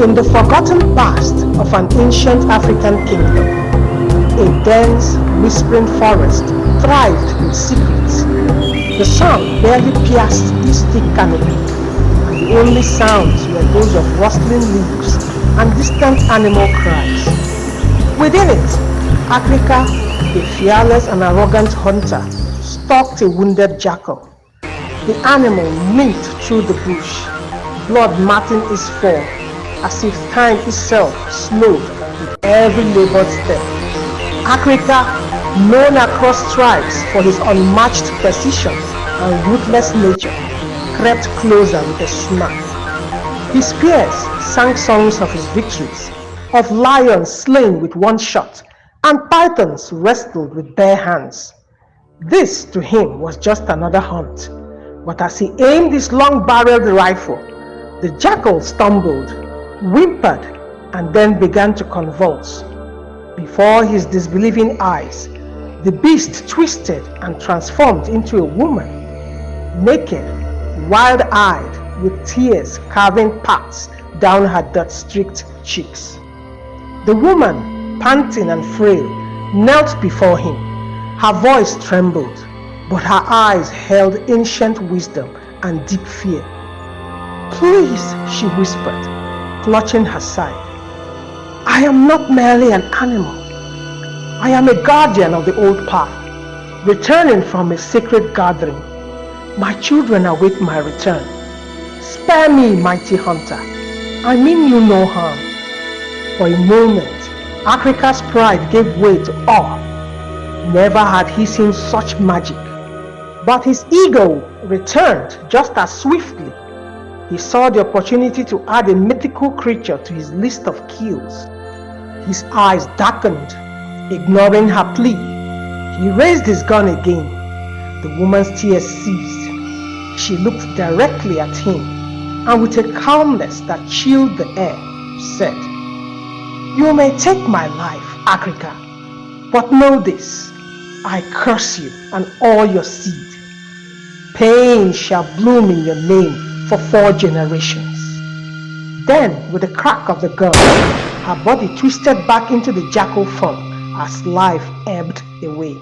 In the forgotten past of an ancient African kingdom, a dense, whispering forest thrived with secrets. The sun barely pierced its thick canopy, and the only sounds were those of rustling leaves and distant animal cries. Within it, Akrika, a fearless and arrogant hunter, stalked a wounded jackal. The animal limped through the bush, blood matting its fall, as if time itself slowed with every labored step. Akrika, known across tribes for his unmatched precision and ruthless nature, crept closer with a snap. His spears sang songs of his victories, of lions slain with one shot, and pythons wrestled with bare hands. This to him was just another hunt, but as he aimed his long-barreled rifle, the jackal stumbled, whimpered, and then began to convulse. Before his disbelieving eyes, the beast twisted and transformed into a woman, naked, wild-eyed, with tears carving paths down her dirt-streaked cheeks. The woman, panting and frail, knelt before him. Her voice trembled, but her eyes held ancient wisdom and deep fear. "Please," she whispered, clutching her side. "I am not merely an animal. I am a guardian of the old path, returning from a sacred gathering. My children await my return. Spare me, mighty hunter. I mean you no harm." For a moment, Akrika's pride gave way to awe. Never had he seen such magic. But his ego returned just as swiftly. He saw the opportunity to add a mythical creature to his list of kills. His eyes darkened, ignoring her plea. He raised his gun again. The woman's tears ceased. She looked directly at him, and with a calmness that chilled the air, said, "You may take my life, Akrika, but know this, I curse you and all your seed. Pain shall bloom in your name for 4 generations." Then, with the crack of the gun, her body twisted back into the jackal form as life ebbed away.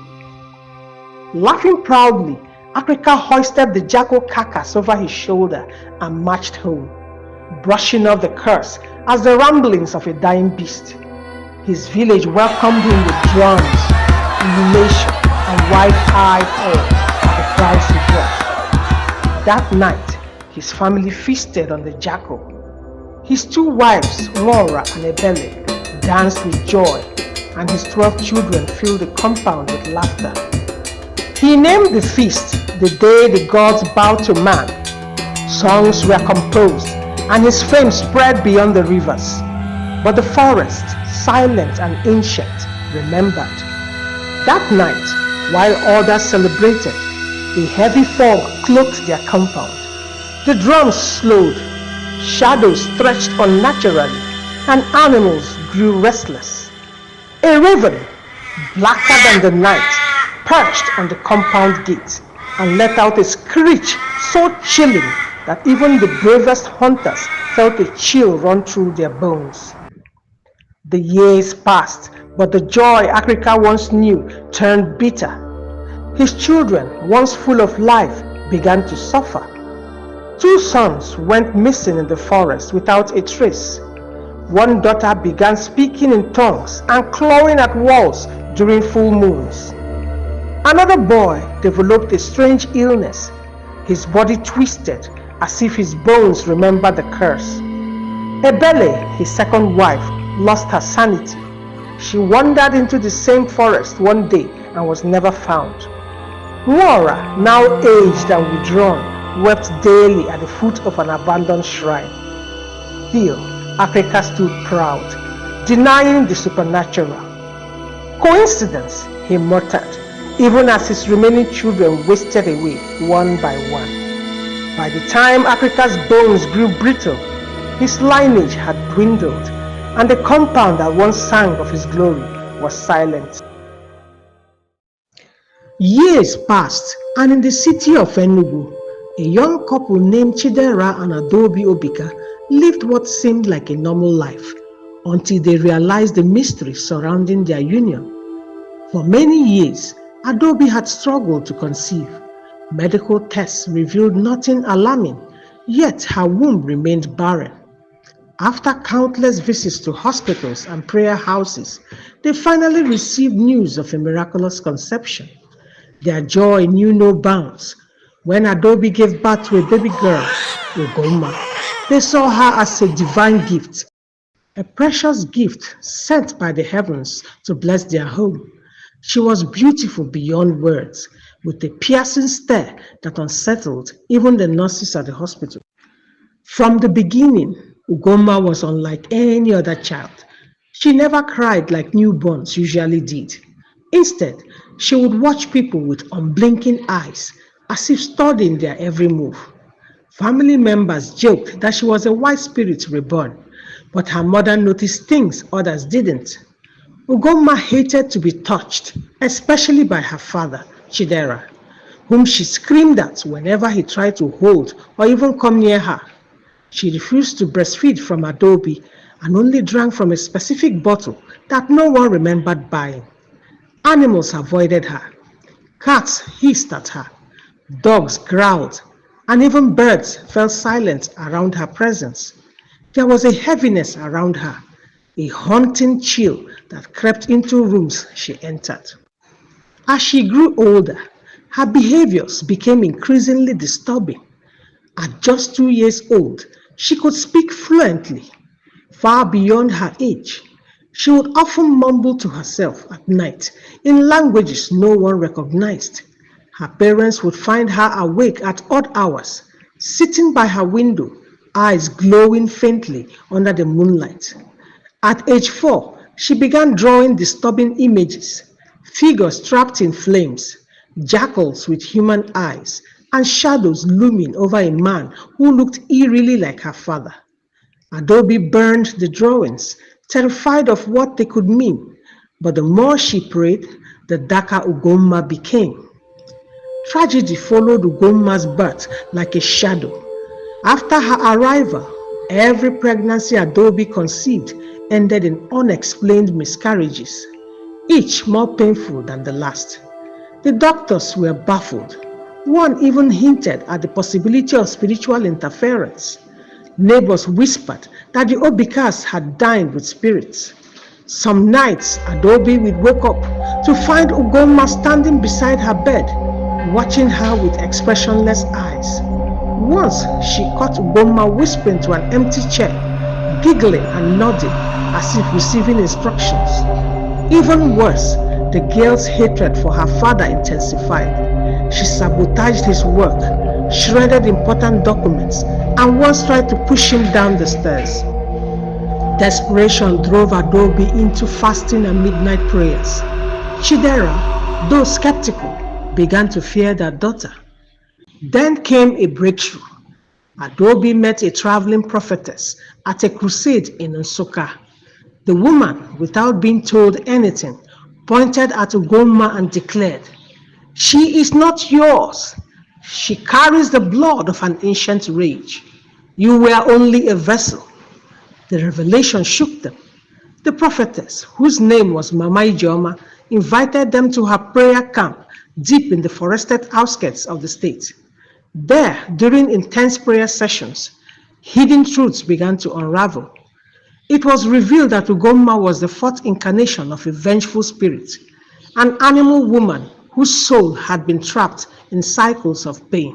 Laughing proudly, Akrika hoisted the jackal carcass over his shoulder and marched home, brushing off the curse as the ramblings of a dying beast. His village welcomed him with drums, elation, and wide-eyed awe at the prize he brought. That night, his family feasted on the jackal. His 2 wives, Laura and Ebele, danced with joy, and his 12 children filled the compound with laughter. He named the feast the day the gods bowed to man. Songs were composed, and his fame spread beyond the rivers. But the forest, silent and ancient, remembered. That night, while others celebrated, a heavy fog cloaked their compound. The drums slowed, shadows stretched unnaturally, and animals grew restless. A raven, blacker than the night, perched on the compound gate and let out a screech so chilling that even the bravest hunters felt a chill run through their bones. The years passed, but the joy Akrika once knew turned bitter. His children, once full of life, began to suffer. 2 sons went missing in the forest without a trace. One daughter began speaking in tongues and clawing at walls during full moons. Another boy developed a strange illness. His body twisted as if his bones remembered the curse. Ebele, his second wife, lost her sanity. She wandered into the same forest one day and was never found. Laura, now aged and withdrawn, wept daily at the foot of an abandoned shrine. Still, Akrika stood proud, denying the supernatural. Coincidence, he muttered, even as his remaining children wasted away one by one. By the time Akrika's bones grew brittle, his lineage had dwindled, and the compound that once sang of his glory was silent. Years passed, and in the city of Enugu, a young couple named Chidera and Adobe Obika lived what seemed like a normal life until they realized the mystery surrounding their union. For many years, Adobe had struggled to conceive. Medical tests revealed nothing alarming, yet her womb remained barren. After countless visits to hospitals and prayer houses, they finally received news of a miraculous conception. Their joy knew no bounds. When Adobe gave birth to a baby girl, Ugonma, they saw her as a divine gift, a precious gift sent by the heavens to bless their home. She was beautiful beyond words, with a piercing stare that unsettled even the nurses at the hospital. From the beginning, Ugonma was unlike any other child. She never cried like newborns usually did. Instead, she would watch people with unblinking eyes, as if studying their every move. Family members joked that she was a white spirit reborn, but her mother noticed things others didn't. Ugonma hated to be touched, especially by her father, Chidera, whom she screamed at whenever he tried to hold or even come near her. She refused to breastfeed from Adobe and only drank from a specific bottle that no one remembered buying. Animals avoided her. Cats hissed at her. Dogs growled, and even birds fell silent around her presence. There was a heaviness around her, a haunting chill that crept into rooms she entered. As she grew older, her behaviors became increasingly disturbing. At just 2 years old, she could speak fluently, far beyond her age. She would often mumble to herself at night in languages no one recognized. Her parents would find her awake at odd hours, sitting by her window, eyes glowing faintly under the moonlight. At age 4, she began drawing disturbing images, figures trapped in flames, jackals with human eyes, and shadows looming over a man who looked eerily like her father. Adobe burned the drawings, terrified of what they could mean, but the more she prayed, the darker Ugonma became. Tragedy followed Ugonma's birth like a shadow. After her arrival, every pregnancy Adobe conceived ended in unexplained miscarriages, each more painful than the last. The doctors were baffled. One even hinted at the possibility of spiritual interference. Neighbors whispered that the Obikas had dined with spirits. Some nights, Adobe would wake up to find Ugonma standing beside her bed, watching her with expressionless eyes. Once, she caught Ugonma whispering to an empty chair, giggling and nodding as if receiving instructions. Even worse, the girl's hatred for her father intensified. She sabotaged his work, shredded important documents, and once tried to push him down the stairs. Desperation drove Adobe into fasting and midnight prayers. Chidera, though skeptical, began to fear their daughter. Then came a breakthrough. Adobe met a traveling prophetess at a crusade in Nsukka. The woman, without being told anything, pointed at Ugonma and declared, "She is not yours. She carries the blood of an ancient rage. You were only a vessel." The revelation shook them. The prophetess, whose name was Mama Ijeoma, invited them to her prayer camp deep in the forested outskirts of the state. There, during intense prayer sessions, hidden truths began to unravel. It was revealed that Ugonma was the fourth incarnation of a vengeful spirit, an animal woman whose soul had been trapped in cycles of pain.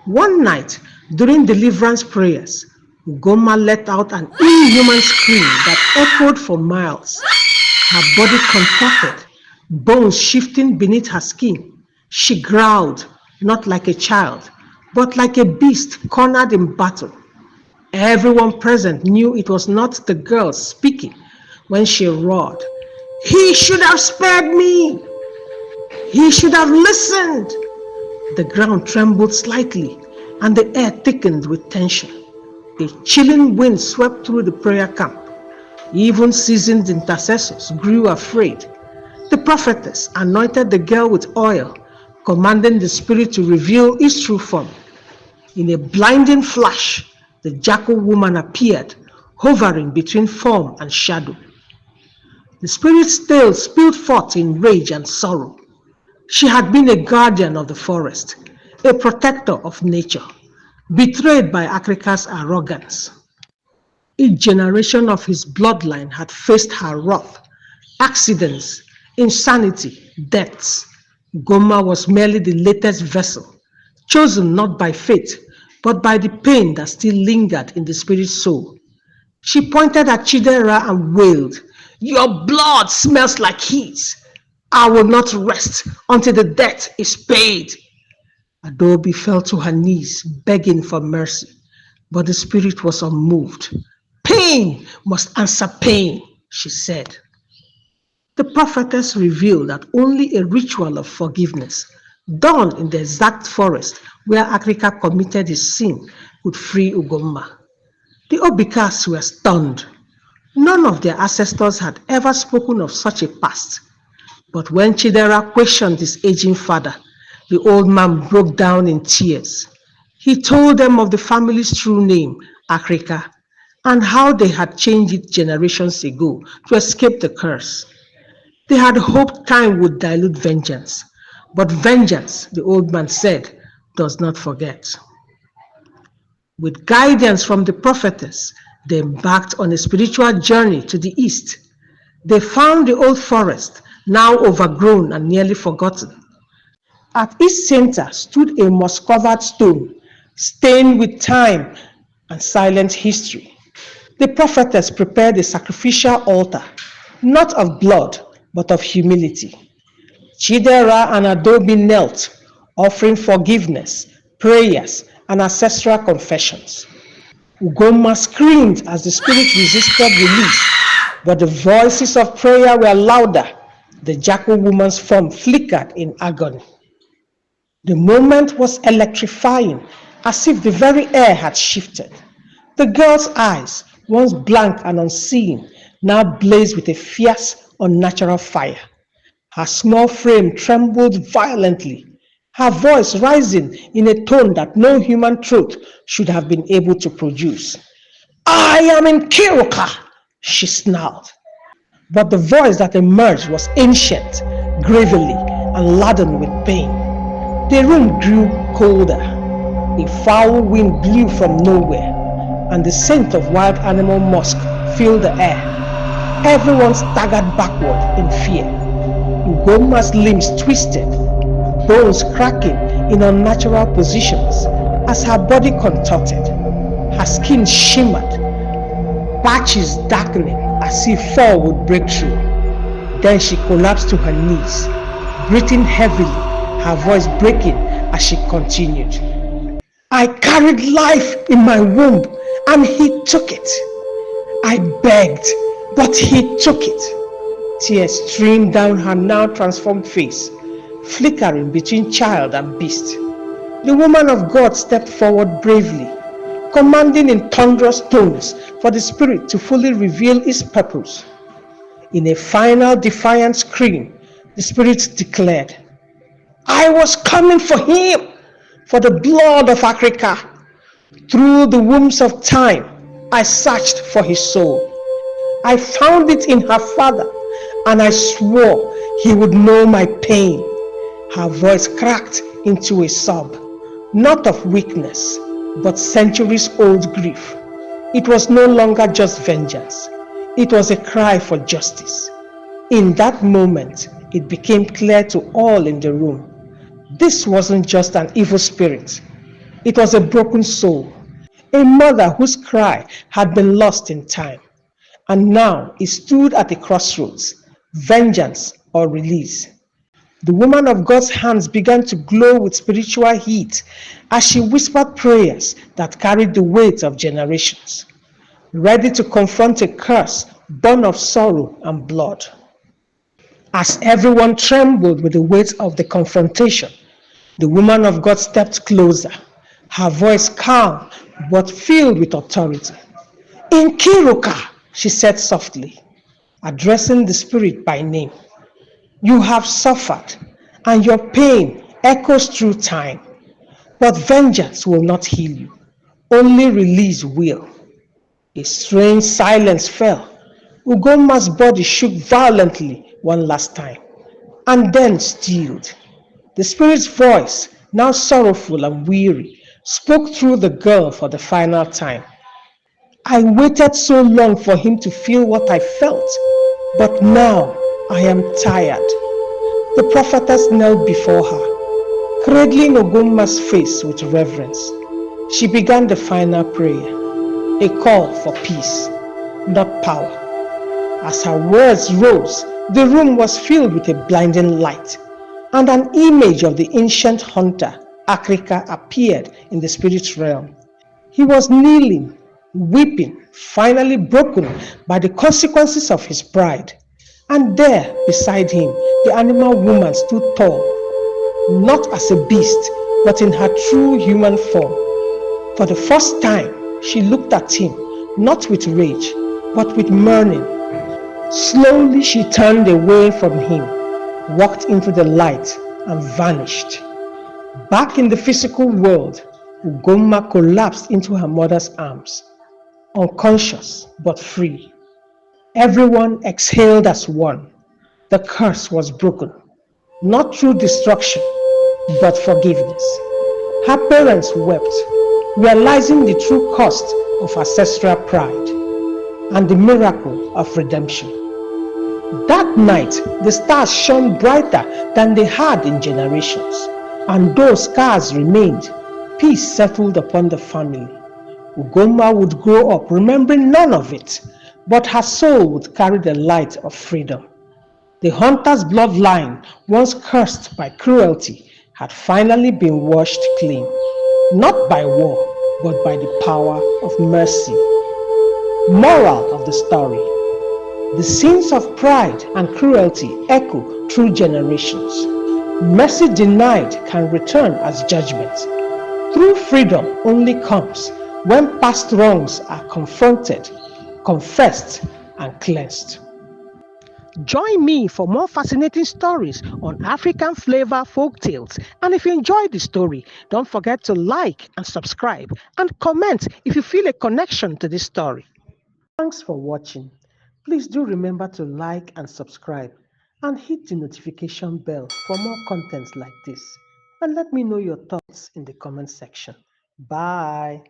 One night, during deliverance prayers, Ugonma let out an inhuman scream that echoed for miles. Her body contorted, bones shifting beneath her skin. She growled, not like a child, but like a beast cornered in battle. Everyone present knew it was not the girl speaking when she roared, "He should have spared me! He should have listened!" The ground trembled slightly and the air thickened with tension. A chilling wind swept through the prayer camp. Even seasoned intercessors grew afraid. The prophetess anointed the girl with oil, commanding the spirit to reveal its true form. In a blinding flash, the Jackal woman appeared, hovering between form and shadow. The spirit's tale spilled forth in rage and sorrow. She had been a guardian of the forest, a protector of nature, betrayed by Akrika's arrogance. Each generation of his bloodline had faced her wrath, accidents, insanity, deaths. Ugonma was merely the latest vessel, chosen not by fate, but by the pain that still lingered in the spirit's soul. She pointed at Chidera and wailed, "Your blood smells like his. I will not rest until the debt is paid." Adobe fell to her knees, begging for mercy, but the spirit was unmoved. "Pain must answer pain," she said. The prophetess revealed that only a ritual of forgiveness, done in the exact forest where Akrika committed his sin, could free Ugonma. The Obikas were stunned. None of their ancestors had ever spoken of such a past. But when Chidera questioned his aging father, the old man broke down in tears. He told them of the family's true name, Akrika, and how they had changed it generations ago to escape the curse. They had hoped time would dilute vengeance, but vengeance, the old man said, does not forget. With guidance from the prophetess, they embarked on a spiritual journey to the east. They found the old forest, now overgrown and nearly forgotten. At its center stood a moss-covered stone, stained with time and silent history. The prophetess prepared a sacrificial altar, not of blood, but of humility. Chidera and Adobe knelt, offering forgiveness, prayers, and ancestral confessions. Ugonma screamed as the spirit resisted release, but the voices of prayer were louder. The Jackal woman's form flickered in agony. The moment was electrifying, as if the very air had shifted. The girl's eyes, once blank and unseeing, now blazed with a fierce, unnatural fire. Her small frame trembled violently, her voice rising in a tone that no human throat should have been able to produce. "I am in Kiruka," she snarled. But the voice that emerged was ancient, gravelly, and laden with pain. The room grew colder. A foul wind blew from nowhere, and the scent of wild animal musk filled the air. Everyone staggered backward in fear. Ugonma's limbs twisted, bones cracking in unnatural positions as her body contorted. Her skin shimmered, patches darkening as if fall would break through. Then she collapsed to her knees, breathing heavily, her voice breaking as she continued. "I carried life in my womb and he took it. I begged, but he took it." Tears streamed down her now transformed face, flickering between child and beast. The woman of God stepped forward bravely, commanding in thunderous tones for the spirit to fully reveal its purpose. In a final defiant scream, the spirit declared, "I was coming for him, for the blood of Akrika. Through the wombs of time, I searched for his soul. I found it in her father, and I swore he would know my pain." Her voice cracked into a sob, not of weakness, but centuries-old grief. It was no longer just vengeance. It was a cry for justice. In that moment, it became clear to all in the room. This wasn't just an evil spirit. It was a broken soul, a mother whose cry had been lost in time. And now it stood at a crossroads, vengeance or release. The woman of God's hands began to glow with spiritual heat as she whispered prayers that carried the weight of generations, ready to confront a curse born of sorrow and blood. As everyone trembled with the weight of the confrontation, the woman of God stepped closer, her voice calm but filled with authority. "In Kiruka," she said softly, addressing the spirit by name, "you have suffered, and your pain echoes through time, but vengeance will not heal you. Only release will. A strange silence fell. Ugonma's body shook violently one last time, and then stilled. The spirit's voice, now sorrowful and weary, spoke through the girl for the final time. I waited so long for him to feel what I felt, but now I am tired. The prophetess knelt before her, cradling Ogunma's face with reverence. She began the final prayer, a call for peace, not power. As her words rose, the room was filled with a blinding light, and an image of the ancient hunter, Akrika, appeared in the spirit realm. He was kneeling, weeping, finally broken by the consequences of his pride. And there, beside him, the animal woman stood tall, not as a beast, but in her true human form. For the first time, she looked at him, not with rage, but with mourning. Slowly she turned away from him, walked into the light, and vanished. Back in the physical world, Ugonma collapsed into her mother's arms, unconscious but free. Everyone exhaled as one. The curse was broken, not through destruction, but forgiveness. Her parents wept, realizing the true cost of ancestral pride and the miracle of redemption. That night, the stars shone brighter than they had in generations, and though scars remained, peace settled upon the family. Ugonma would grow up remembering none of it, but her soul would carry the light of freedom. The hunter's bloodline, once cursed by cruelty, had finally been washed clean, not by war, but by the power of mercy. Moral of the story: the sins of pride and cruelty echo through generations. Mercy denied can return as judgment. True freedom only comes when past wrongs are confronted, confessed, and cleansed. Join me for more fascinating stories on African flavor folk tales. And if you enjoyed the story, don't forget to like and subscribe and comment if you feel a connection to this story. Thanks for watching. Please do remember to like and subscribe and hit the notification bell for more contents like this. And let me know your thoughts in the comment section. Bye.